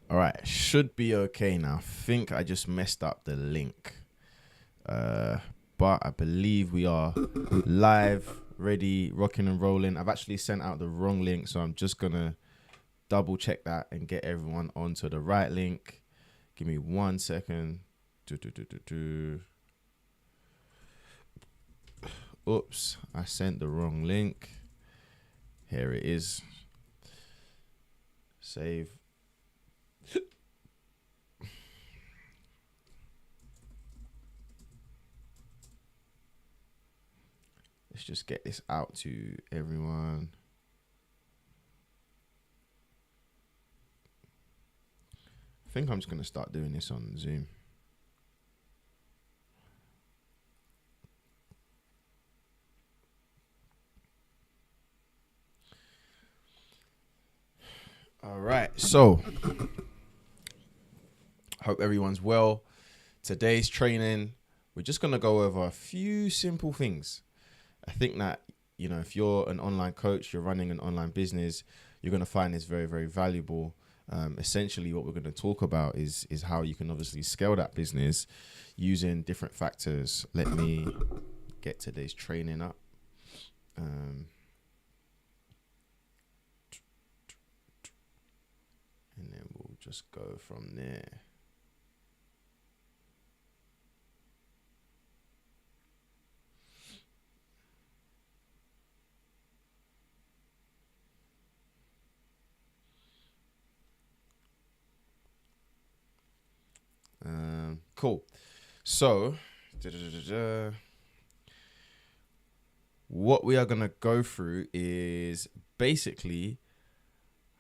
All right, should be okay now. I think I just messed up the link. But I believe we are live, ready, rocking and rolling. I've actually sent out the wrong link, so I'm just gonna double check that and get everyone onto the right link. Give me 1 second. Oops, I sent the wrong link. Here it is. Save. Let's just get this out to everyone. I think I'm just going to start doing this on Zoom. All right, so hope everyone's well. Today's training, we're just going to go over a few simple things. I think that, you know, if you're an online coach, you're running an online business, you're going to find this very, very valuable. Essentially, what we're going to talk about is how you can obviously scale that business using different factors. Let me get today's training up. And then we'll just go from there. Cool. So, what we are going to go through is basically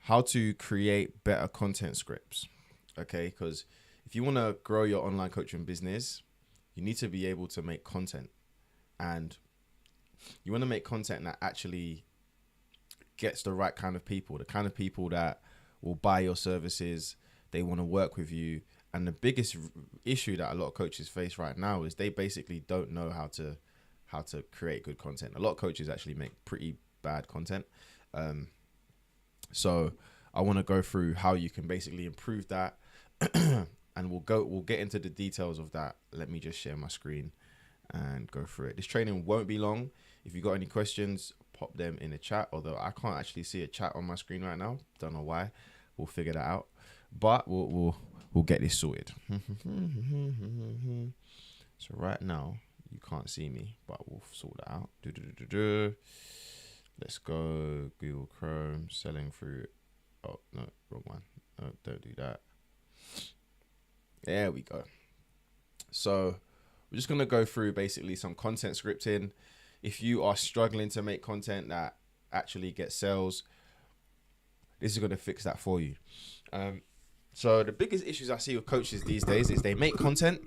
how to create better content scripts. Okay, because if you want to grow your online coaching business, you need to be able to make content, and you want to make content that actually gets the right kind of people, the kind of people that will buy your services, they want to work with you. And the biggest issue that a lot of coaches face right now is they basically don't know how to create good content. A lot of coaches actually make pretty bad content. So I want to go through how you can basically improve that. And we'll get into the details of that. Let me just share my screen and go through it. This training won't be long. If you got any questions, pop them in the chat. Although I can't actually see a chat on my screen right now. Don't know why. We'll figure that out. But we'll get this sorted. So right now you can't see me, but we'll sort that out. Let's go Google Chrome, selling through. Oh no, wrong one. No, don't do that. There we go. So we're just gonna go through basically some content scripting. If you are struggling to make content that actually gets sales, this is gonna fix that for you. So the biggest issues I see with coaches these days is they make content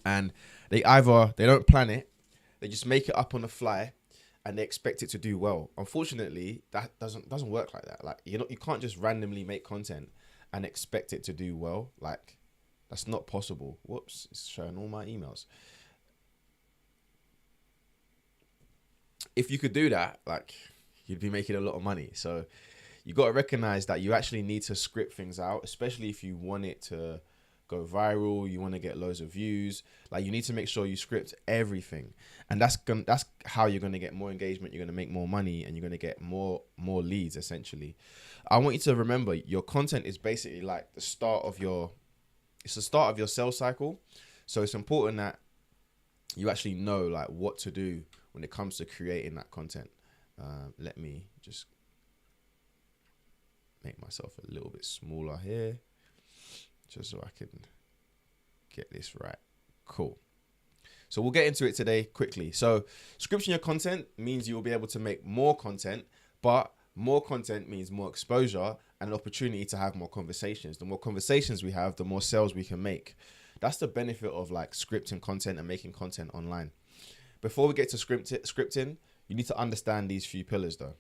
and they don't plan it, they just make it up on the fly and they expect it to do well. Unfortunately, that doesn't work like that. Like you can't just randomly make content and expect it to do well. Like that's not possible. Whoops, it's showing all my emails. If you could do that, like you'd be making a lot of money. So you got to recognize that you actually need to script things out, especially if you want it to go viral, you want to get loads of views. Like you need to make sure you script everything, and that's how you're going to get more engagement, you're going to make more money, and you're going to get more leads. Essentially, I want you to remember your content is basically like the start of your sales cycle. So it's important that you actually know like what to do when it comes to creating that content. Let me just make myself a little bit smaller here just so I can get this right. Cool. So we'll get into it today quickly. So scripting your content means you will be able to make more content, but more content means more exposure and an opportunity to have more conversations. The more conversations we have, the more sales we can make. That's the benefit of like scripting content and making content online. Before we get to scripting, you need to understand these few pillars though.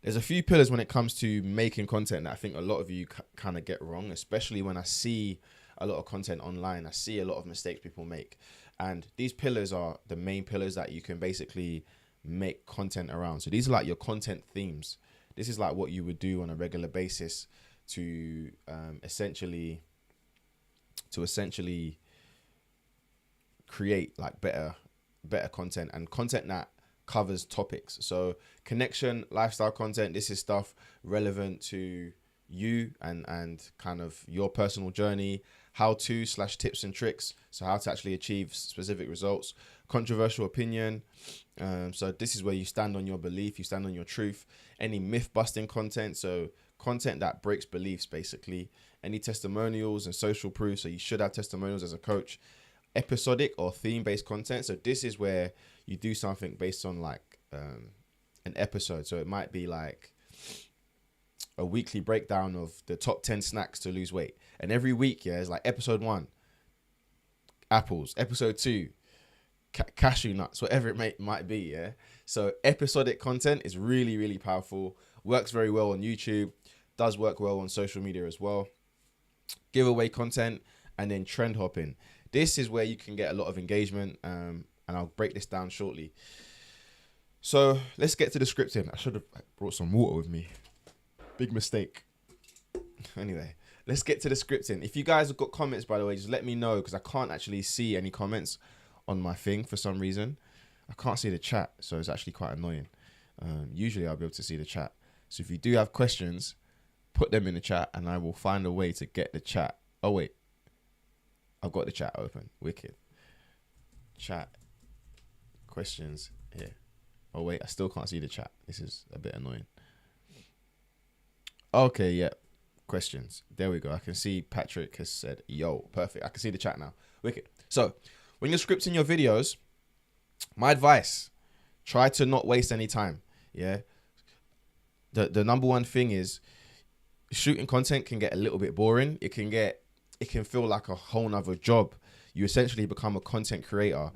There's a few pillars when it comes to making content that I think a lot of you kind of get wrong, especially when I see a lot of content online. I see a lot of mistakes people make. And these pillars are the main pillars that you can basically make content around. So these are like your content themes. This is like what you would do on a regular basis to essentially create like better content, and content that covers topics. So connection, lifestyle content, this is stuff relevant to you and kind of your personal journey, how to / tips and tricks, so how to actually achieve specific results. Controversial opinion, so this is where you stand on your belief, you stand on your truth. Any myth busting content, so content that breaks beliefs basically. Any testimonials and social proof, so you should have testimonials as a coach. Episodic or theme based content, so this is where you do something based on like an episode. So it might be like a weekly breakdown of the top 10 snacks to lose weight, and every week it's like episode 1 apples, episode 2 cashew nuts, whatever it might be. So episodic content is really, really powerful, works very well on YouTube, does work well on social media as well. Giveaway content, and then trend hopping. This is where you can get a lot of engagement, and I'll break this down shortly. So let's get to the scripting. I should have brought some water with me. Big mistake. Anyway, let's get to the scripting. If you guys have got comments, by the way, just let me know, because I can't actually see any comments on my thing for some reason. I can't see the chat, so it's actually quite annoying. Usually I'll be able to see the chat. So if you do have questions, put them in the chat and I will find a way to get the chat. Oh wait, I've got the chat open. Wicked. Chat. Questions here. Oh wait, I still can't see the chat. This is a bit annoying. Okay, yeah. Questions. There we go. I can see Patrick has said, yo, perfect. I can see the chat now. Wicked. So when you're scripting your videos, my advice, try to not waste any time. Yeah. The number one thing is shooting content can get a little bit boring. It can feel like a whole nother job. You essentially become a content creator.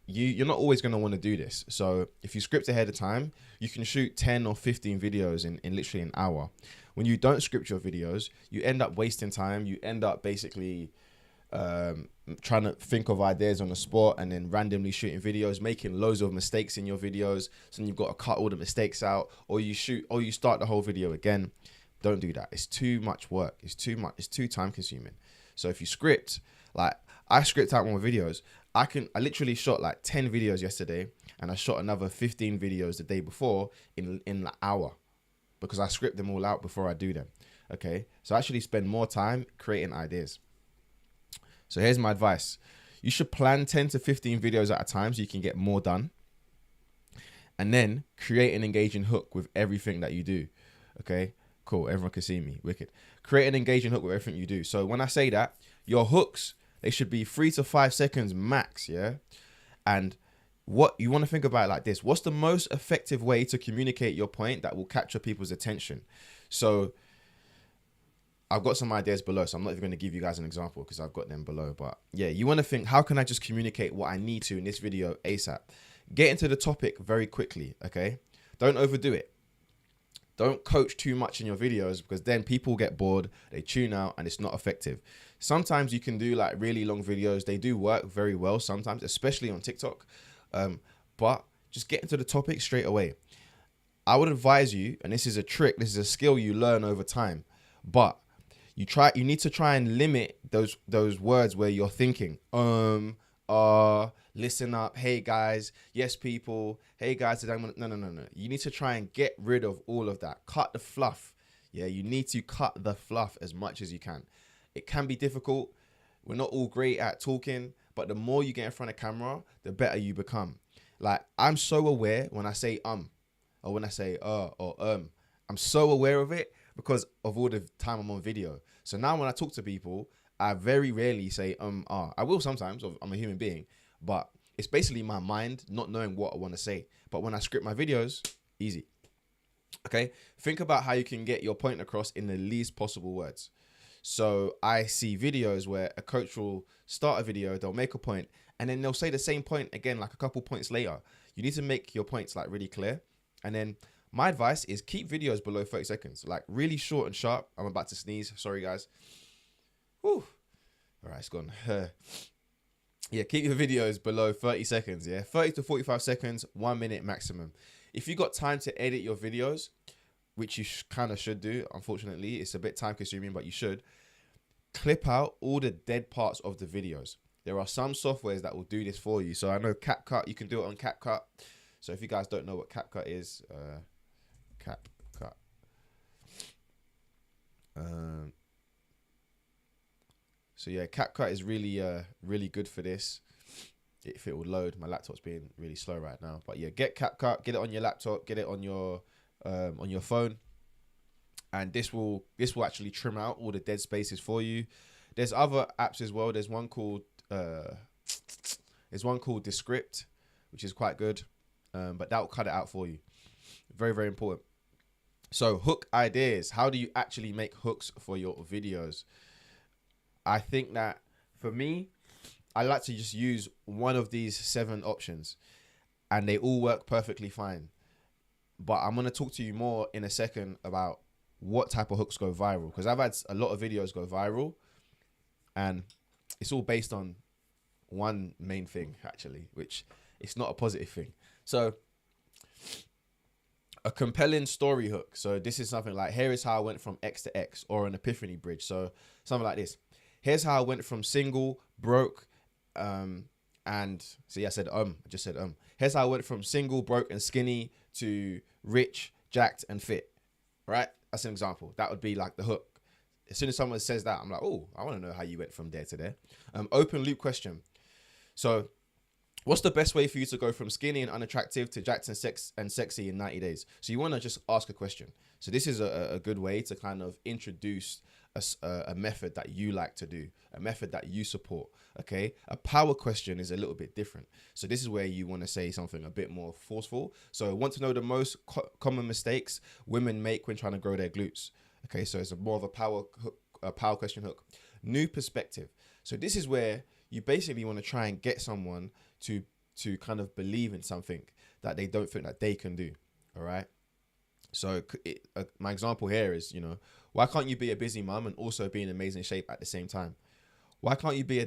You're not always going to want to do this. So if you script ahead of time, you can shoot 10 or 15 videos in literally an hour. When you don't script your videos, you end up wasting time. You end up basically trying to think of ideas on the spot and then randomly shooting videos, making loads of mistakes in your videos. So then you've got to cut all the mistakes out, or you start the whole video again. Don't do that. It's too much work. It's too time consuming. So if you script, like I script out more videos. I literally shot like 10 videos yesterday, and I shot another 15 videos the day before in an hour, because I script them all out before I do them. Okay. So I actually spend more time creating ideas. So here's my advice. You should plan 10 to 15 videos at a time so you can get more done. And then create an engaging hook with everything that you do. Okay, cool. Everyone can see me. Wicked. Create an engaging hook with everything you do. So when I say that, your hooks, they should be 3 to 5 seconds max, yeah? And what you want to think about it like this. What's the most effective way to communicate your point that will capture people's attention? So I've got some ideas below, so I'm not even going to give you guys an example because I've got them below. But yeah, you want to think, how can I just communicate what I need to in this video ASAP? Get into the topic very quickly, okay? Don't overdo it. Don't coach too much in your videos, because then people get bored, they tune out, and it's not effective. Sometimes you can do like really long videos. They do work very well sometimes, especially on TikTok. But just get into the topic straight away. I would advise you, and this is a trick, this is a skill you learn over time, but you need to try and limit those words where you're thinking, listen up, hey guys, yes people, hey guys, today I'm gonna, no. You need to try and get rid of all of that. Cut the fluff. Yeah, you need to cut the fluff as much as you can. It can be difficult. We're not all great at talking, but the more you get in front of camera, the better you become. Like, I'm so aware when I say or when I say I'm so aware of it because of all the time I'm on video. So now when I talk to people, I very rarely say I will sometimes, I'm a human being, but it's basically my mind not knowing what I want to say. But when I script my videos, easy. Okay, think about how you can get your point across in the least possible words. So I see videos where a coach will start a video, they'll make a point, and then they'll say the same point again, like a couple points later. You need to make your points like really clear. And then my advice is keep videos below 30 seconds, like really short and sharp. I'm about to sneeze. Sorry, guys. Whew. All right, it's gone. Yeah, keep your videos below 30 seconds. Yeah, 30 to 45 seconds, 1 minute maximum. If you got time to edit your videos, which you kind of should do. Unfortunately, it's a bit time consuming, but you should clip out all the dead parts of the videos. There are some softwares that will do this for you. So I know CapCut, you can do it on CapCut. So if you guys don't know what CapCut is, CapCut. So yeah, CapCut is really, really good for this. If it will load, my laptop's being really slow right now. But yeah, get CapCut, get it on your laptop, get it on your phone, and this will actually trim out all the dead spaces for you. There's other apps as well. There's one called Descript, which is quite good, but that will cut it out for you. Very, very important. So hook ideas. How do you actually make hooks for your videos? I think that for me, I like to just use one of these 7 options, and they all work perfectly fine. But I'm going to talk to you more in a second about what type of hooks go viral, because I've had a lot of videos go viral, and it's all based on one main thing, actually, which it's not a positive thing. So a compelling story hook. So this is something like, here is how I went from X to X, or an epiphany bridge. So something like this. Here's how I went from single, broke, and see, I just said Here's how I went from single, broke, and skinny to rich, jacked, and fit. Right? That's an example. That would be like the hook. As soon as someone says that, I'm like, oh, I want to know how you went from there to there. Open loop question. So what's the best way for you to go from skinny and unattractive to jacked and sexy in 90 days? So you want to just ask a question. So this is a good way to kind of introduce a method that you like to do, a method that you support. Okay, a power question is a little bit different. So this is where you want to say something a bit more forceful. So want to know the most common mistakes women make when trying to grow their glutes. Okay, so it's more of a power question hook. New perspective. So this is where you basically want to try and get someone to kind of believe in something that they don't think that they can do. All right. So my example here is, why can't you be a busy mum and also be in amazing shape at the same time? Why can't you be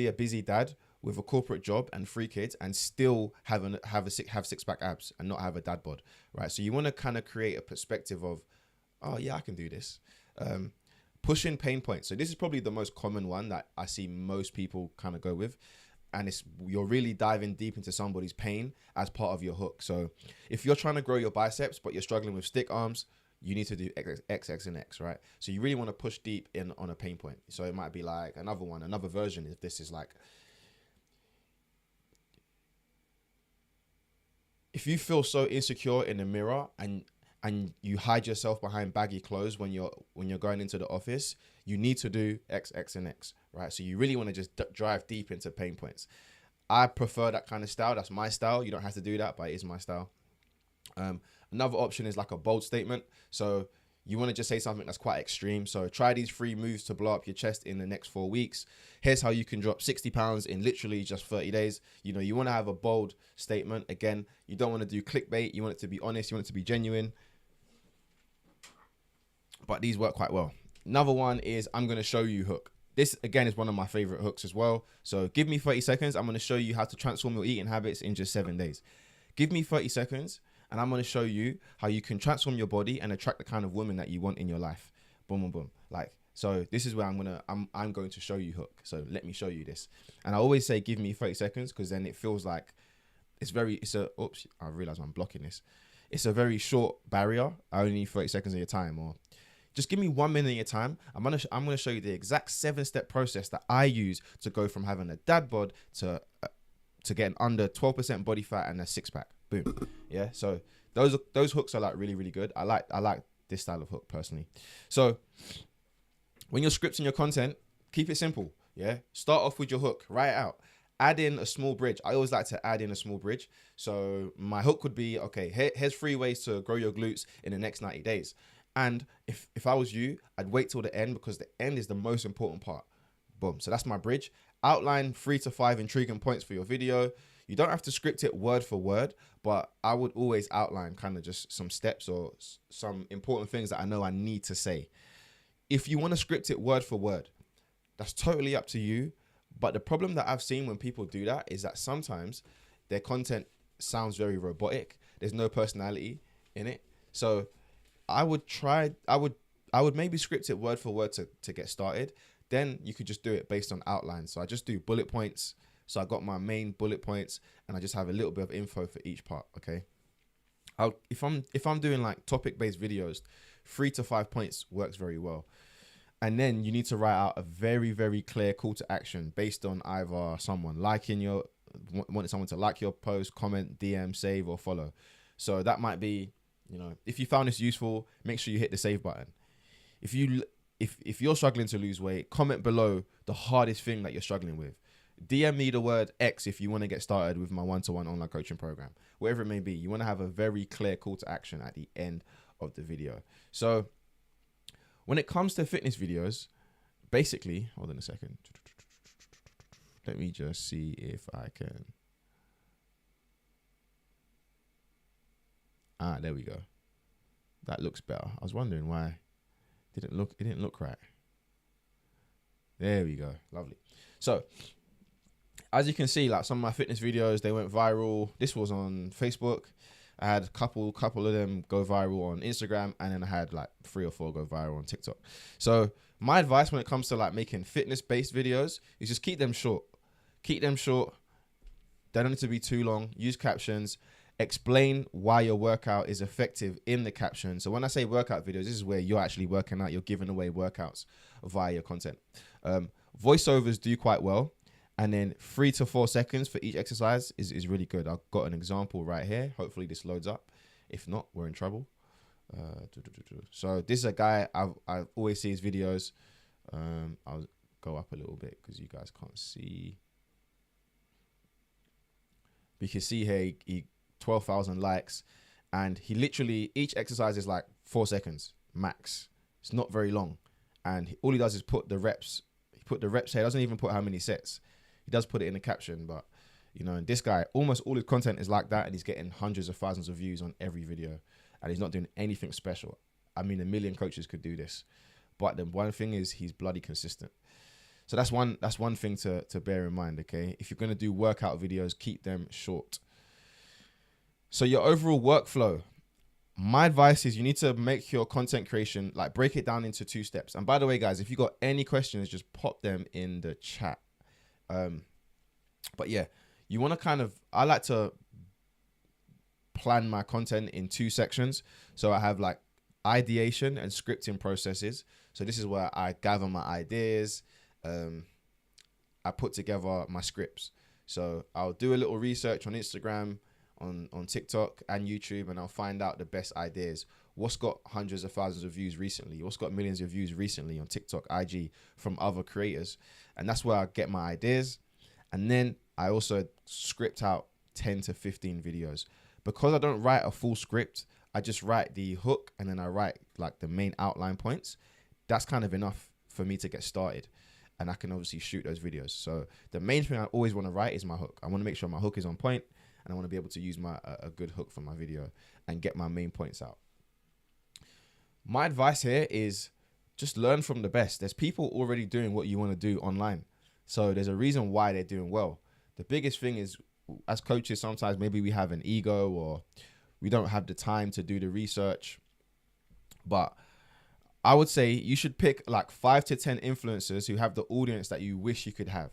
a busy dad with a corporate job and 3 kids and still have 6-pack abs and not have a dad bod, right? So you want to kind of create a perspective of, oh yeah, I can do this. Pushing pain points. So this is probably the most common one that I see most people kind of go with. And you're really diving deep into somebody's pain as part of your hook. So if you're trying to grow your biceps, but you're struggling with stick arms, you need to do X, X, and X, right? So you really want to push deep in on a pain point. So it might be like another version. If this is like, if you feel so insecure in the mirror and you hide yourself behind baggy clothes when you're going into the office, you need to do X, X, and X, right? So you really want to just drive deep into pain points. I prefer that kind of style. That's my style. You don't have to do that, but it is my style. Another option is like a bold statement. So you want to just say something that's quite extreme. So try these 3 moves to blow up your chest in the next 4 weeks. Here's how you can drop 60 pounds in literally just 30 days. You want to have a bold statement. Again, you don't want to do clickbait. You want it to be honest. You want it to be genuine. But these work quite well. Another one is I'm going to show you hook. This, again, is one of my favorite hooks as well. So give me 30 seconds. I'm going to show you how to transform your eating habits in just 7 days. Give me 30 seconds and I'm going to show you how you can transform your body and attract the kind of woman that you want in your life. Boom, boom, boom. So this is where I'm going to show you hook. So let me show you this. And I always say, give me 30 seconds, because then it feels like oops, I realize I'm blocking this. It's a very short barrier. I only need 30 seconds of your time, or just give me 1 minute of your time. I'm gonna show you the exact 7-step process that I use to go from having a dad bod to getting under 12% body fat and a 6-pack. Boom. Yeah. So those hooks are like really, really good. I like this style of hook personally. So when you're scripting your content, keep it simple. Yeah. Start off with your hook. Write it out. Add in a small bridge. I always like to add in a small bridge. So my hook would be, okay, here's 3 ways to grow your glutes in the next 90 days. And if I was you, I'd wait till the end, because the end is the most important part. Boom. So that's my bridge. Outline 3 to 5 intriguing points for your video. You don't have to script it word for word, but I would always outline kind of just some steps or some important things that I know I need to say. If you want to script it word for word, that's totally up to you. But the problem that I've seen when people do that is that sometimes their content sounds very robotic. There's no personality in it. So I would maybe script it word for word to get started. Then you could just do it based on outlines. So I just do bullet points. So I got my main bullet points, and I just have a little bit of info for each part. Okay. If I'm doing like topic based videos, 3 to 5 points works very well. And then you need to write out a very, very clear call to action based on either someone wanting someone to like your post, comment, DM, save, or follow. So that might be, if you found this useful, make sure you hit the save button. If you're struggling to lose weight, comment below the hardest thing that you're struggling with. DM me the word X if you want to get started with my one-to-one online coaching program. Whatever it may be, you want to have a very clear call to action at the end of the video. So when it comes to fitness videos, basically, hold on a second. Let me just see if I can. There we go. That looks better. I was wondering why it didn't look right. There we go. Lovely. So as you can see, like some of my fitness videos, they went viral. This was on Facebook. I had a couple of them go viral on Instagram, and then I had like 3 or 4 go viral on TikTok. So my advice when it comes to like making fitness-based videos is just keep them short. Keep them short. They don't need to be too long. Use captions. Explain why your workout is effective in the caption. So when I say workout videos, this is where you're actually working out. You're giving away workouts via your content. Voiceovers do quite well. And then 3 to 4 seconds for each exercise is really good. I've got an example right here. Hopefully this loads up. If not, we're in trouble. So this is a guy, I always see his videos. I'll go up a little bit because you guys can't see. But you can see here, he 12,000 likes. And he literally, each exercise is like 4 seconds max. It's not very long. And all he does is put the reps. He put the reps here. He doesn't even put how many sets. He does put it in the caption, but and this guy, almost all his content is like that, and he's getting hundreds of thousands of views on every video, and he's not doing anything special. I mean, a million coaches could do this, but the one thing is he's bloody consistent. So that's one thing to bear in mind. Okay, if you're gonna do workout videos, keep them short. So your overall workflow, my advice is you need to make your content creation, like break it down into 2 steps. And by the way, guys, if you got any questions, just pop them in the chat. But yeah, you want to I like to plan my content in 2 sections. So I have like ideation and scripting processes. So this is where I gather my ideas. I put together my scripts. So I'll do a little research on Instagram, on TikTok and YouTube, and I'll find out the best ideas. What's got hundreds of thousands of views recently? What's got millions of views recently on TikTok, IG, from other creators? And that's where I get my ideas. And then I also script out 10 to 15 videos. Because I don't write a full script, I just write the hook and then I write like the main outline points. That's kind of enough for me to get started. And I can obviously shoot those videos. So the main thing I always want to write is my hook. I want to make sure my hook is on point, and I want to be able to use a good hook for my video and get my main points out. My advice here is just learn from the best. There's people already doing what you want to do online. So there's a reason why they're doing well. The biggest thing is, as coaches, sometimes maybe we have an ego or we don't have the time to do the research. But I would say you should pick like 5 to 10 influencers who have the audience that you wish you could have.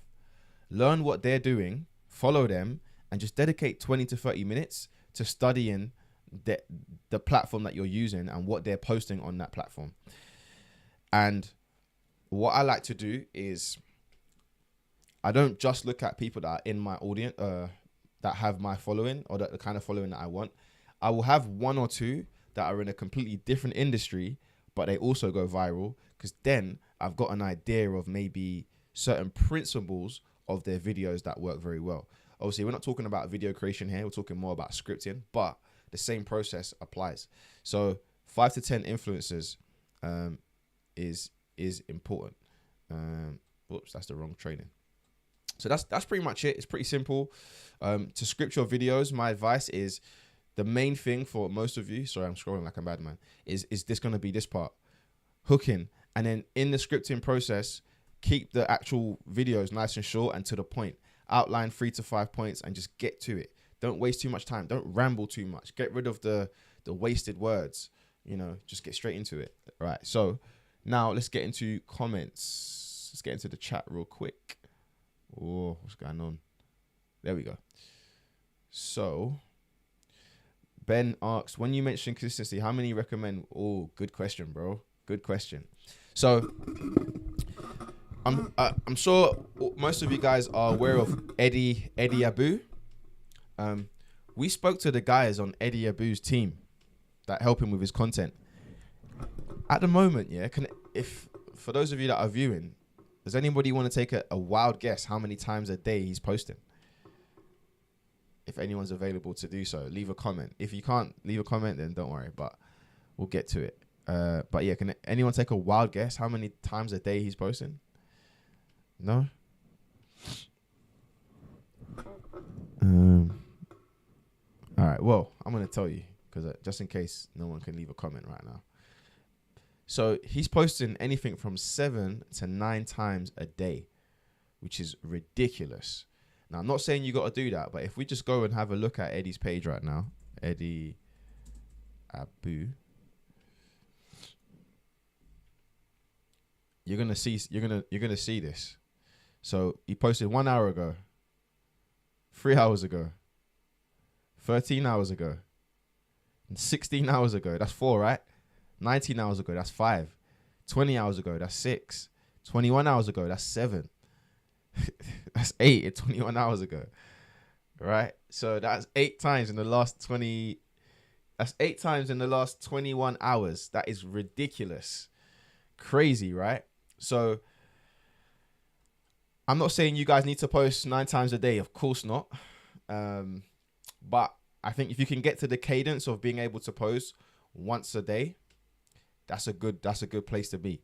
Learn what they're doing, follow them, and just dedicate 20 to 30 minutes to studying the platform that you're using and what they're posting on that platform. And what I like to do is I don't just look at people that are in my audience, that have my following or the kind of following that I want. I will have 1 or 2 that are in a completely different industry, but they also go viral, because then I've got an idea of maybe certain principles of their videos that work very well. Obviously, we're not talking about video creation here. We're talking more about scripting, but the same process applies. So 5 to 10 influencers is important. Whoops, that's the wrong training. So that's pretty much it. It's pretty simple. To script your videos, my advice is the main thing for most of you, sorry, I'm scrolling like a madman, is this going to be this part, hooking. And then in the scripting process, keep the actual videos nice and short and to the point. Outline 3 to 5 points and just get to it. Don't waste too much time. Don't ramble too much. Get rid of the wasted words. just get straight into it. Right. So now let's get into comments. Let's get into the chat real quick. Oh, what's going on? There we go. So Ben asks, when you mention consistency, how many recommend? Oh, good question, bro. Good question. So I'm sure most of you guys are aware of Eddie Abu. We spoke to the guys on Eddie Abu's team that help him with his content. At the moment, if for those of you that are viewing, does anybody want to take a wild guess how many times a day he's posting? If anyone's available to do so, leave a comment. If you can't leave a comment, then don't worry, but we'll get to it. But yeah, can anyone take a wild guess how many times a day he's posting? No? All right, well, I'm going to tell you, because just in case no one can leave a comment right now. So he's posting anything from 7 to 9 times a day, which is ridiculous. Now, I'm not saying you got to do that, but if we just go and have a look at Eddie's page right now, Eddie Abu, you're gonna see this. So he posted 1 hour ago, 3 hours ago, 13 hours ago, and 16 hours ago. That's 4, right? 19 hours ago, that's 5. 20 hours ago, that's 6. 21 hours ago, that's 7. That's 8 at 21 hours ago, right? So that's 8 times in the last 20. That's 8 times in the last 21 hours. That is ridiculous, crazy, right? So I'm not saying you guys need to post 9 times a day. Of course not. But I think if you can get to the cadence of being able to post once a day, that's a good place to be.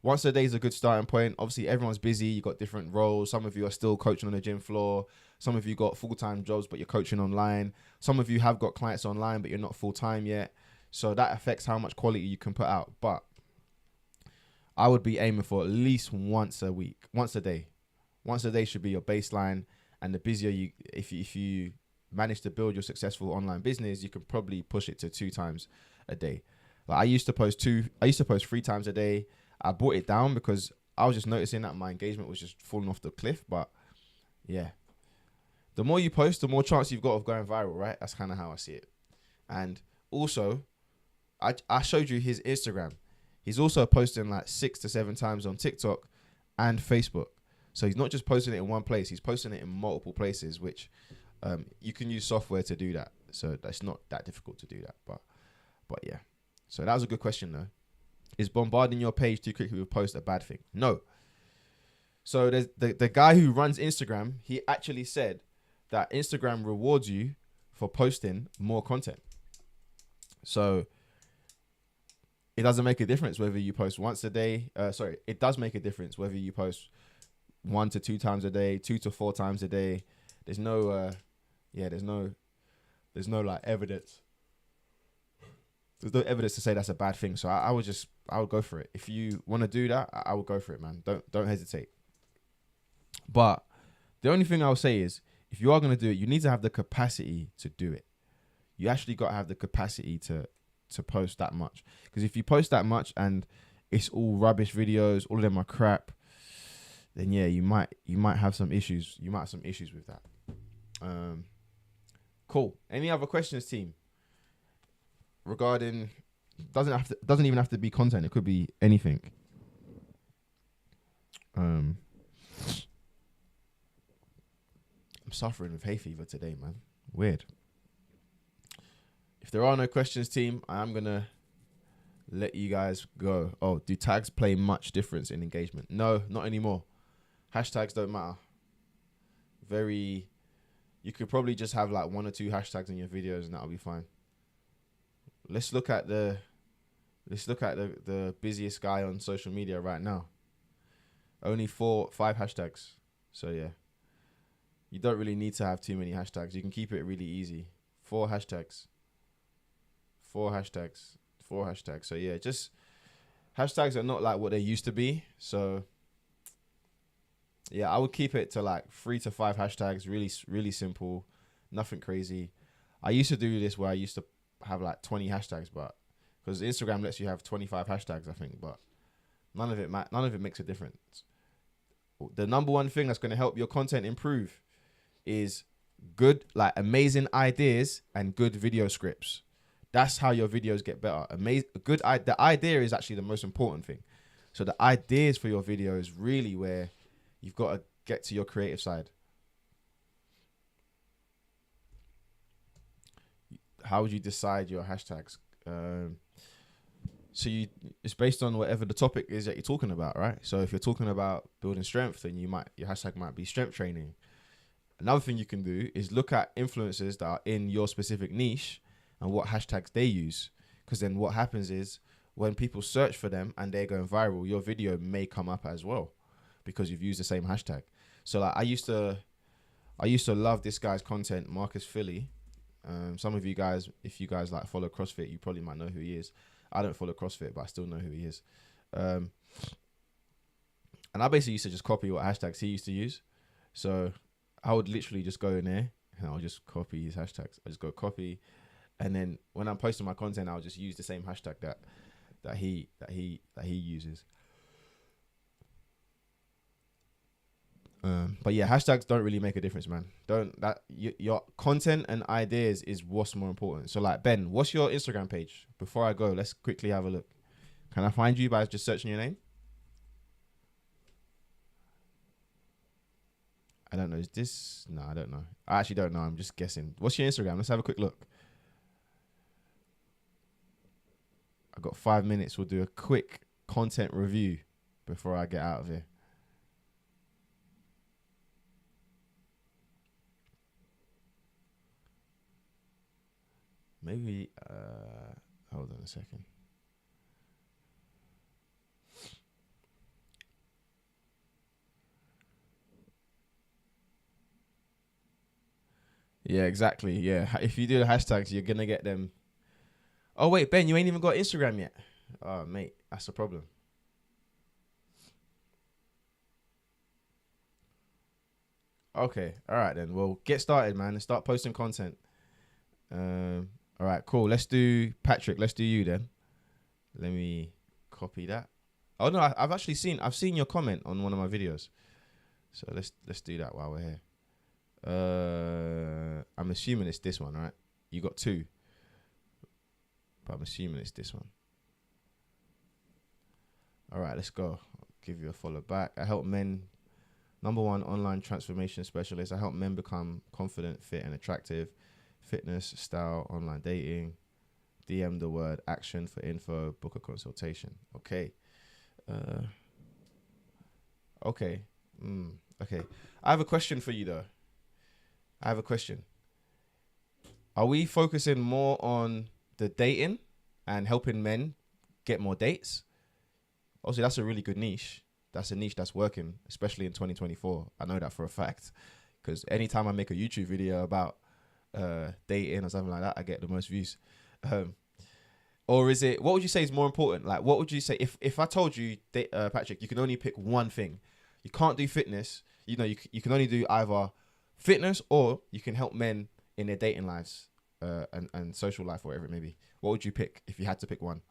Once a day is a good starting point. Obviously, everyone's busy. You got different roles. Some of you are still coaching on the gym floor. Some of you got full-time jobs, but you're coaching online. Some of you have got clients online, but you're not full-time yet. So that affects how much quality you can put out. But I would be aiming for at least once a week, once a day. Once a day should be your baseline. And the busier you, if you manage to build your successful online business, you can probably push it to 2 times a day. Like I used to post 3 times a day. I brought it down because I was just noticing that my engagement was just falling off the cliff. But yeah, the more you post, the more chance you've got of going viral, right? That's kind of how I see it. And also, I showed you his Instagram. He's also posting like 6 to 7 times on TikTok and Facebook. So he's not just posting it in one place. He's posting it in multiple places, which you can use software to do that. So that's not that difficult to do that. But yeah. So that was a good question though. Is bombarding your page too quickly with posts a bad thing? No. So there's the guy who runs Instagram, he actually said that Instagram rewards you for posting more content. So it doesn't make a difference whether you post once a day. It does make a difference whether you post 1 to 2 times a day, 2 to 4 times a day. There's no like evidence. There's no evidence to say that's a bad thing. So I would go for it. If you want to do that, I would go for it, man. Don't hesitate. But the only thing I'll say is, if you are going to do it, you need to have the capacity to do it. You actually got to have the capacity to post that much. Because if you post that much and it's all rubbish videos, all of them are crap, then yeah, you might have some issues. You might have some issues with that. Cool. Any other questions, team? Regarding, doesn't even have to be content. It could be anything. I'm suffering with hay fever today, man. Weird. If there are no questions, team, I am gonna let you guys go. Oh, do tags play much difference in engagement? No, not anymore. Hashtags don't matter. You could probably just have like 1 or 2 hashtags in your videos and that'll be fine. Let's look at the busiest guy on social media right now. Only 4-5 hashtags. So yeah, you don't really need to have too many hashtags. You can keep it really easy. 4 hashtags. So yeah, just hashtags are not like what they used to be. So yeah, I would keep it to like 3 to 5 hashtags. Really, really simple. Nothing crazy. I used to do this where I used to have like 20 hashtags, but because Instagram lets you have 25 hashtags, I think, but none of it makes a difference. The number one thing that's going to help your content improve is good, like amazing ideas and good video scripts. That's how your videos get better. The idea is actually the most important thing. So the ideas for your video is really where you've got to get to your creative side. How would you decide your hashtags? It's based on whatever the topic is that you're talking about, right? So if you're talking about building strength, then your hashtag might be strength training. Another thing you can do is look at influencers that are in your specific niche and what hashtags they use. Because then what happens is when people search for them and they're going viral, your video may come up as well because you've used the same hashtag. So like I used to love this guy's content, Marcus Philly. Some of you guys, if you guys like follow CrossFit, you probably might know who he is. I don't follow CrossFit, but I still know who he is. And I basically used to just copy what hashtags he used to use. So I would literally just go in there and I'll just copy his hashtags. I just go copy, and then when I'm posting my content, I'll just use the same hashtag that he uses. But yeah, hashtags don't really make a difference, man. Your content and ideas is what's more important. So like, Ben, what's your Instagram page? Before I go, let's quickly have a look. Can I find you by just searching your name? I don't know. Is this? No, I don't know. I actually don't know. I'm just guessing. What's your Instagram? Let's have a quick look. I've got 5 minutes. We'll do a quick content review before I get out of here. Maybe, hold on a second. Yeah, exactly. Yeah. If you do the hashtags, you're going to get them. Oh, wait, Ben, you ain't even got Instagram yet. Oh, mate, that's the problem. Okay. All right, then. Well, get started, man, and start posting content. All right, cool. Let's do Patrick. Let's do you then. Let me copy that. Oh no, I've seen your comment on one of my videos. So let's do that while we're here. I'm assuming it's this one, right? You got two, but I'm assuming it's this one. All right, let's go. I'll give you a follow back. I help men. Number one online transformation specialist. I help men become confident, fit, and attractive. Fitness, style, online dating. DM the word action for info. Book a consultation. Okay. Okay. Okay. I have a question for you though. I have a question. Are we focusing more on the dating and helping men get more dates? Obviously, that's a really good niche. That's a niche that's working, especially in 2024. I know that for a fact, because anytime I make a YouTube video about dating or something like that, I get the most views. Or is it, what would you say is more important? Like, what would you say if I told you, Patrick, you can only pick one thing? You can't do fitness. You know, you can only do either fitness or you can help men in their dating lives and social life, or whatever it may be. What would you pick if you had to pick one?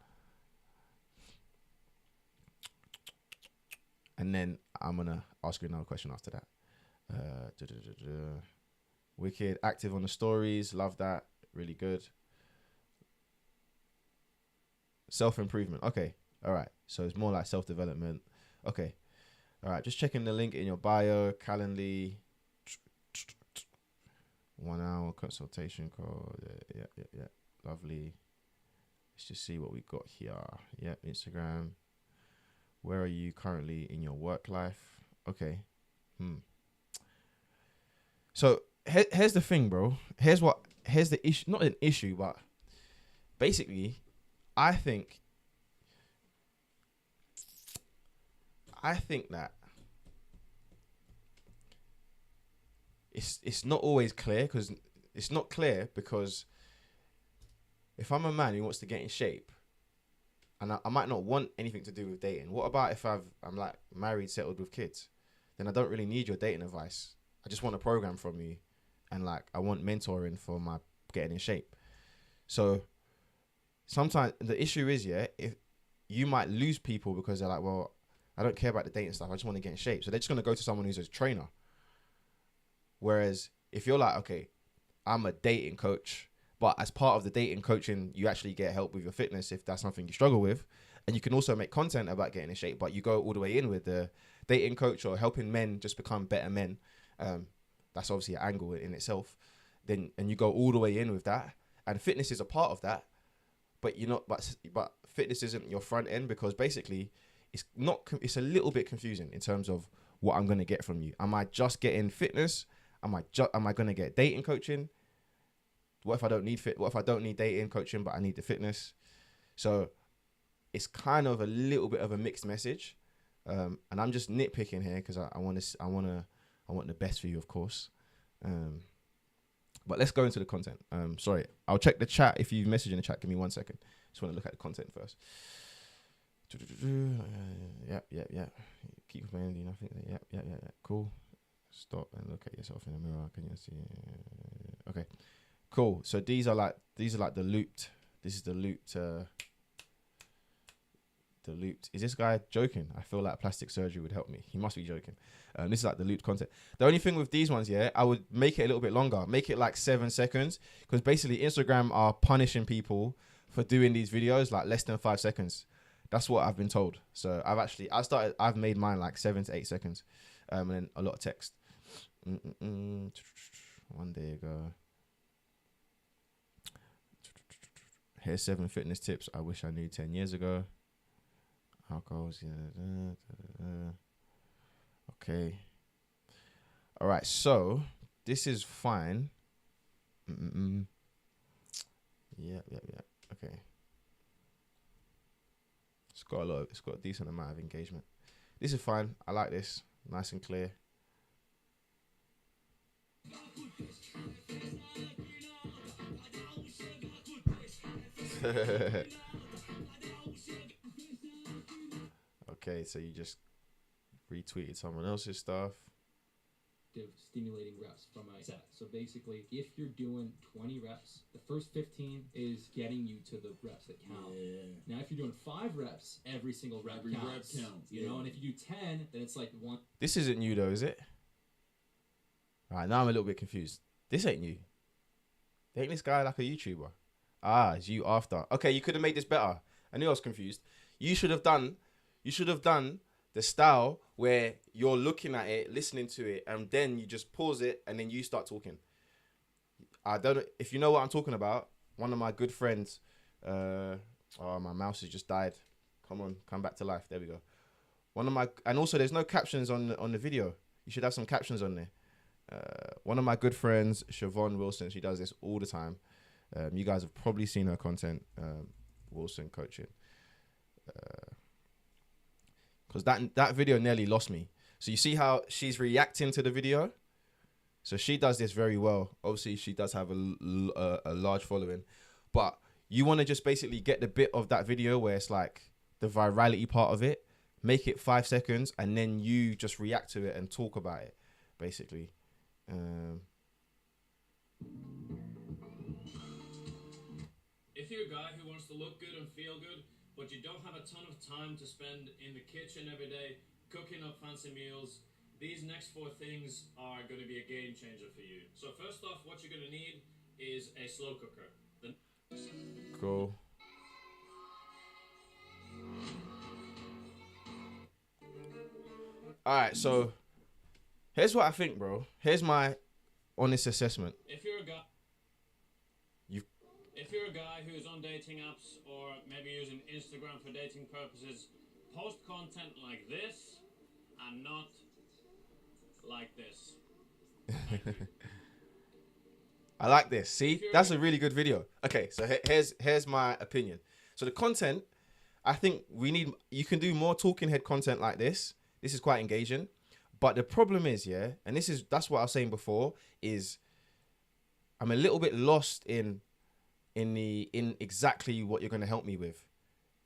And then I'm going to ask you another question after that. Wicked. Active on the stories. Love that. Really good. Self-improvement. Okay. All right. So it's more like self-development. Okay. All right. Just checking the link in your bio. Calendly. 1 hour consultation call. Yeah. Lovely. Let's just see what we got here. Yeah. Instagram. Where are you currently in your work life? Okay. So here's the thing, bro. Here's the issue. Not an issue, but basically, I think that it's not always clear, because it's not clear because if I'm a man who wants to get in shape, and I might not want anything to do with dating. What about if I'm like married, settled with kids? Then I don't really need your dating advice. I just want a program from you, and like I want mentoring for my getting in shape. So sometimes the issue is, if you might lose people because they're like, well, I don't care about the dating stuff. I just want to get in shape. So they're just going to go to someone who's a trainer. Whereas if you're like, okay, I'm a dating coach, but as part of the dating coaching, you actually get help with your fitness if that's something you struggle with. And you can also make content about getting in shape, but you go all the way in with the dating coach or helping men just become better men. That's obviously an angle in itself. And you go all the way in with that. And fitness is a part of that. But but fitness isn't your front end, because basically it's a little bit confusing in terms of what I'm going to get from you. Am I just getting fitness? Am I going to get dating coaching? What if I don't need What if I don't need dating coaching, but I need the fitness? So it's kind of a little bit of a mixed message. And I'm just nitpicking here because I want the best for you, of course. But let's go into the content. Sorry, I'll check the chat. If you message in the chat, give me 1 second. Just want to look at the content first. Yeah. Keep reminding nothing. Yeah. Cool. Stop and look at yourself in the mirror. Can you see? Okay. Cool. So these are like the looped. This is the looped. The looped. Is this guy joking? I feel like plastic surgery would help me. He must be joking. This is like the looped content. The only thing with these ones, I would make it a little bit longer. Make it like 7 seconds, because basically Instagram are punishing people for doing these videos like less than 5 seconds. That's what I've been told. So I've made mine like 7 to 8 seconds, and then a lot of text. 1 day ago. Here's 7 fitness tips I wish I knew 10 years ago. Alcohols. Okay. All right. So this is fine. Yeah. Okay. It's got a decent amount of engagement. This is fine. I like this. Nice and clear. Okay, so you just retweeted someone else's stuff. Stimulating reps from my set. So basically, if you're doing 20 reps, the first 15 is getting you to the reps that count. Yeah. Now, if you're doing 5 reps, every single rep counts. You know, and if you do 10, then it's like 1. This isn't new though, is it? All right, now I'm a little bit confused. This ain't new. Ain't this guy like a YouTuber? It's you after. Okay, you could have made this better. I knew I was confused. You should have done the style where you're looking at it, listening to it, and then you just pause it and then you start talking. I don't know if you know what I'm talking about. One of my good friends, my mouse has just died. Come back to life. There we go. And also there's no captions on the video. You should have some captions on there. One of my good friends, Siobhan Wilson, she does this all the time. You guys have probably seen her content, Wilson Coaching. Because that video nearly lost me. So you see how she's reacting to the video? So she does this very well. Obviously, she does have a large following. But you want to just basically get the bit of that video where it's like the virality part of it, make it 5 seconds, and then you just react to it and talk about it, basically. If you're a guy who wants to look good and feel good, but you don't have a ton of time to spend in the kitchen every day, cooking up fancy meals, these next 4 things are going to be a game changer for you. So first off, what you're going to need is a slow cooker. Cool. All right, so here's what I think, bro. Here's my honest assessment. If you're a guy who's on dating apps or maybe using Instagram for dating purposes, post content like this and not like this. I like this. See, that's a really good video. Okay, so here's my opinion. So the content, I think you can do more talking head content like this. This is quite engaging. But the problem is, and that's what I was saying before, is I'm a little bit lost in exactly what you're going to help me with.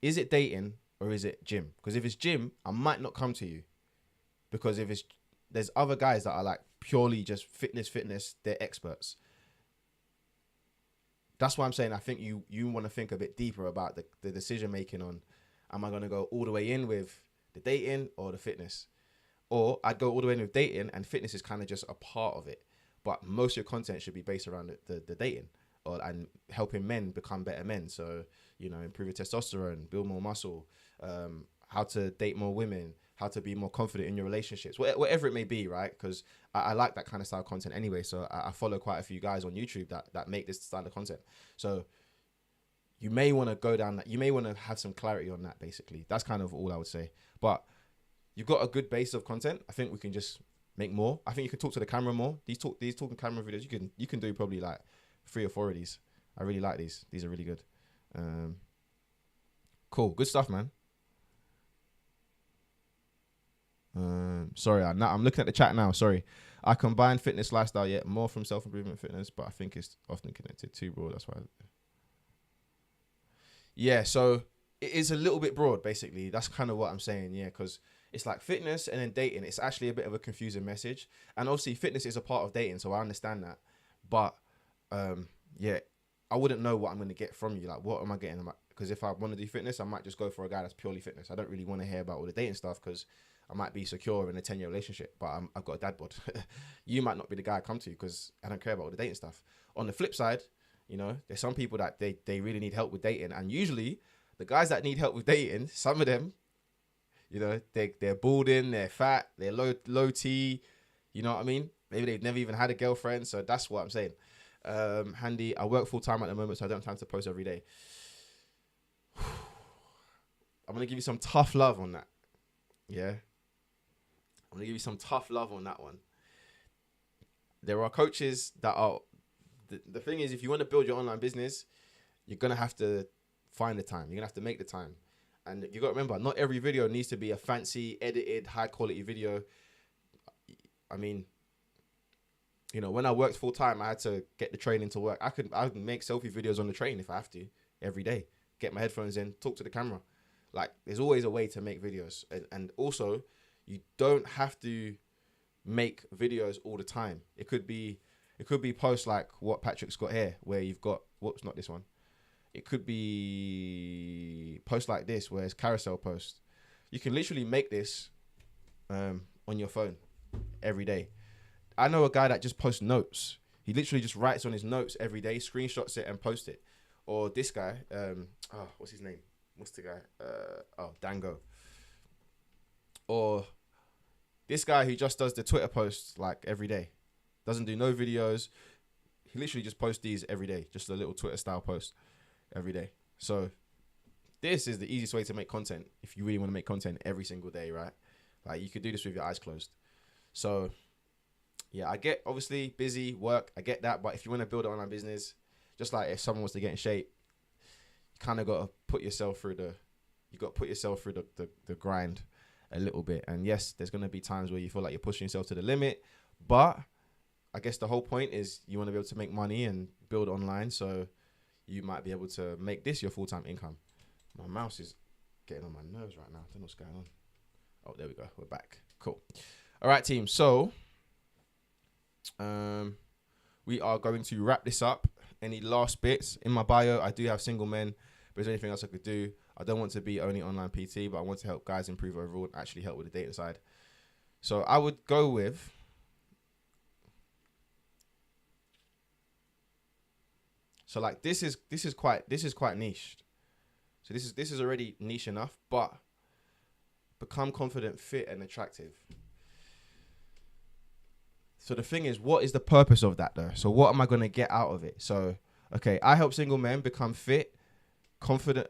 Is it dating or is it gym? Because if it's gym, I might not come to you. Because there's other guys that are like purely just fitness, they're experts. that's why I'm saying I think you want to think a bit deeper about the decision making on, am I going to go all the way in with the dating or the fitness? Or I'd go all the way in with dating, and fitness is kind of just a part of it. But most of your content should be based around the dating and helping men become better men. So, improve your testosterone, build more muscle, how to date more women, how to be more confident in your relationships, whatever it may be, right? Because I like that kind of style of content anyway. So I follow quite a few guys on YouTube that make this style of content. So you may want to go down that. You may want to have some clarity on that, basically. That's kind of all I would say. But you've got a good base of content. I think we can just make more. I think you can talk to the camera more. These talking camera videos, you can do probably like 3 or 4 of these. I really like these. These are really good. Cool. Good stuff, man. Sorry, I'm looking at the chat now. Sorry. I combine fitness lifestyle yet more from self-improvement fitness, but I think it's often connected too broad. That's why. Yeah, so it is a little bit broad, basically. That's kind of what I'm saying, yeah, because it's like fitness and then dating. It's actually a bit of a confusing message. And obviously fitness is a part of dating, so I understand that. But, yeah, I wouldn't know what I'm going to get from you. Like, what am I getting? Because if I want to do fitness, I might just go for a guy that's purely fitness. I don't really want to hear about all the dating stuff because I might be secure in a 10-year relationship, but I've got a dad bod. You might not be the guy I come to because I don't care about all the dating stuff. On the flip side, there's some people that they really need help with dating. And usually the guys that need help with dating, some of them, they're balding, they're fat, they're low T, you know what I mean? Maybe they've never even had a girlfriend. So that's what I'm saying. Handy, I work full time at the moment, so I don't have time to post every day. I'm going to give you some tough love on that. Yeah. I'm going to give you some tough love on that one. There are coaches that are, the thing is, if you want to build your online business, you're going to have to find the time. You're going to have to make the time. And you got to remember, not every video needs to be a fancy, edited, high quality video. I mean, when I worked full time, I had to get the training to work. I could make selfie videos on the train if I have to every day. Get my headphones in, talk to the camera. Like, there's always a way to make videos. And also, you don't have to make videos all the time. It could be posts like what Patrick's got here, where you've got, whoops, not this one. It could be posts like this, where it's carousel posts. You can literally make this on your phone every day. I know a guy that just posts notes. He literally just writes on his notes every day, screenshots it and posts it. Or this guy, what's his name? What's the guy? Dango. Or this guy who just does the Twitter posts like every day. Doesn't do no videos. He literally just posts these every day. Just a little Twitter style post every day. So this is the easiest way to make content if you really want to make content every single day, right? Like, you could do this with your eyes closed. So yeah, I get obviously busy work. I get that. But if you want to build an online business, just like if someone was to get in shape, you kind of got to put yourself through the grind a little bit. And yes, there's going to be times where you feel like you're pushing yourself to the limit, but I guess the whole point is you want to be able to make money and build online. So you might be able to make this your full-time income. My mouse is getting on my nerves right now. I don't know what's going on. Oh, there we go. We're back. Cool. All right, team. So we are going to wrap this up. Any last bits? In my bio, I do have single men, but is there anything else I could do? I don't want to be only online PT, but I want to help guys improve overall and actually help with the dating side. So I would go with, so like this is quite niche. So this is already niche enough, but become confident, fit, and attractive. So the thing is, what is the purpose of that though? So what am I going to get out of it? So, okay, I help single men become fit, confident,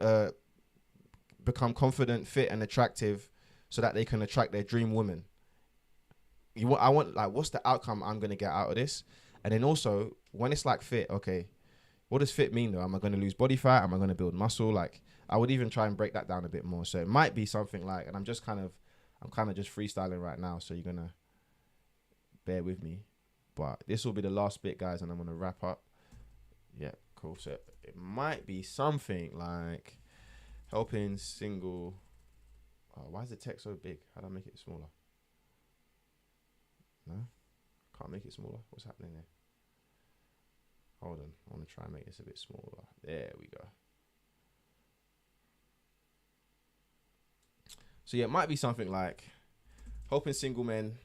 fit, and attractive so that they can attract their dream woman. I want like, what's the outcome I'm going to get out of this? And then also, when it's like fit, okay, what does fit mean though? Am I going to lose body fat? Am I going to build muscle? Like, I would even try and break that down a bit more. So it might be something like, and I'm kind of just freestyling right now. So you're going to bear with me, but this will be the last bit, guys, and I'm going to wrap up. Yeah, cool. So it might be something like helping single. Oh, why is the text so big? How do I make it smaller? No, can't make it smaller. What's happening there? Hold on. I want to try and make this a bit smaller. There we go. So yeah, it might be something like helping single men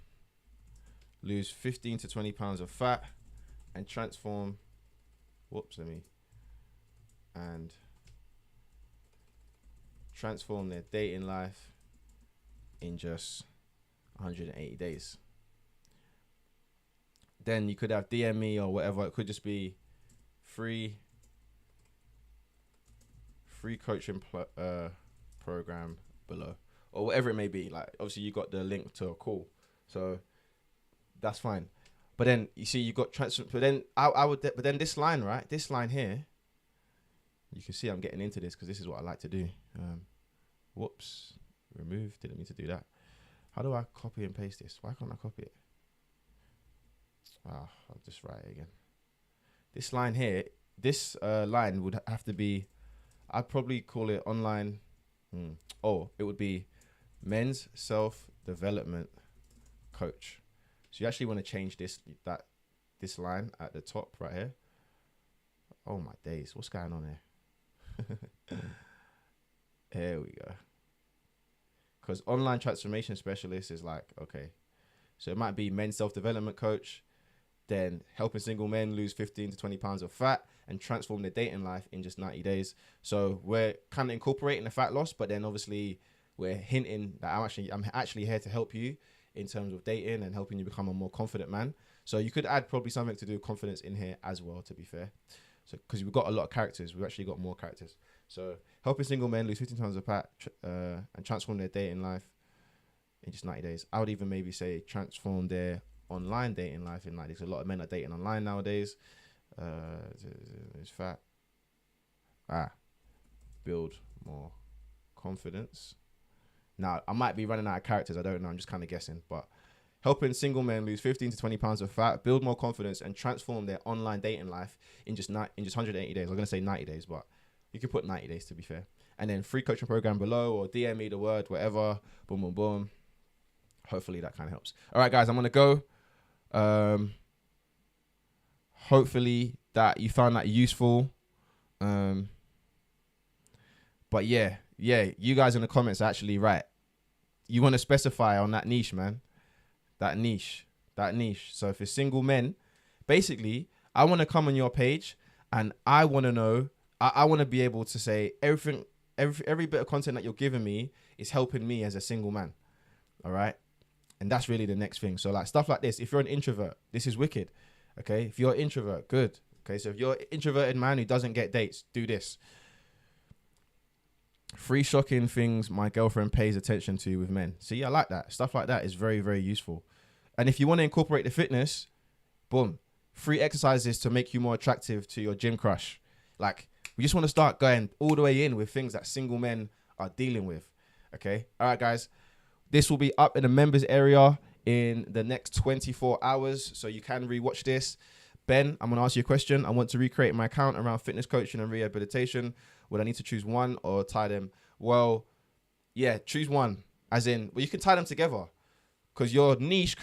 lose 15 to 20 pounds of fat and transform, and transform their dating life in just 180 days. Then you could have DM me or whatever. It could just be free coaching program below, or whatever it may be. Like, obviously you got the link to a call, so that's fine. But then you see you got transfer. But then but then this line, right? This line here, you can see I'm getting into this because this is what I like to do. Remove. Didn't mean to do that. How do I copy and paste this? Why can't I copy it? I'll just write it again. This line here, this line would have to be, I'd probably call it online. It would be men's self-development coach. So you actually want to change this line at the top right here. Oh my days, what's going on here? Here we go. Because online transformation specialist is like, okay, so it might be men's self-development coach, then helping single men lose 15 to 20 pounds of fat and transform their dating life in just 90 days. So we're kind of incorporating the fat loss, but then obviously we're hinting that I'm actually here to help you in terms of dating and helping you become a more confident man. So you could add probably something to do with confidence in here as well, to be fair. So because we've got a lot of characters, we've actually got more characters. So helping single men lose 15 pounds of fat and transform their dating life in just 90 days. I would even maybe say transform their online dating life in 90 days. A lot of men are dating online nowadays. It's fat. Build more confidence. Now, I might be running out of characters. I don't know. I'm just kind of guessing. But helping single men lose 15 to 20 pounds of fat, build more confidence, and transform their online dating life in just 180 days. I was going to say 90 days, but you can put 90 days to be fair. And then free coaching program below, or DM me the word, whatever. Boom, boom, boom. Hopefully that kind of helps. All right, guys, I'm going to go. Hopefully that you found that useful. But yeah, you guys in the comments are actually right. You want to specify on that niche, man. That niche. So if it's single men, basically, I want to come on your page and I want to know, I want to be able to say every bit of content that you're giving me is helping me as a single man. All right. And that's really the next thing. So like stuff like this, if you're an introvert, this is wicked. Okay. If you're an introvert, good. Okay. So if you're an introverted man who doesn't get dates, do this. 3 shocking things my girlfriend pays attention to with men. So yeah, I like that. Stuff like that is very, very useful. And if you want to incorporate the fitness, boom, 3 exercises to make you more attractive to your gym crush. Like, we just want to start going all the way in with things that single men are dealing with. Okay. All right, guys. This will be up in the members area in the next 24 hours. So you can rewatch this. Ben, I'm going to ask you a question. I want to recreate my account around fitness coaching and rehabilitation. Would I need to choose one or tie them? Well, yeah, choose one. As in, well, you can tie them together. Because your niche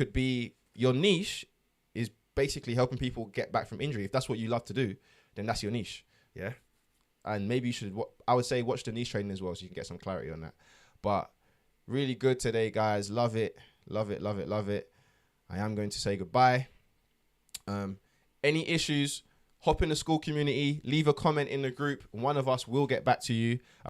is basically helping people get back from injury. If that's what you love to do, then that's your niche. Yeah. And maybe you should, I would say, watch the niche training as well so you can get some clarity on that. But really good today, guys. Love it. Love it, love it, love it. I am going to say goodbye. Any issues, hop in the school community, leave a comment in the group. One of us will get back to you.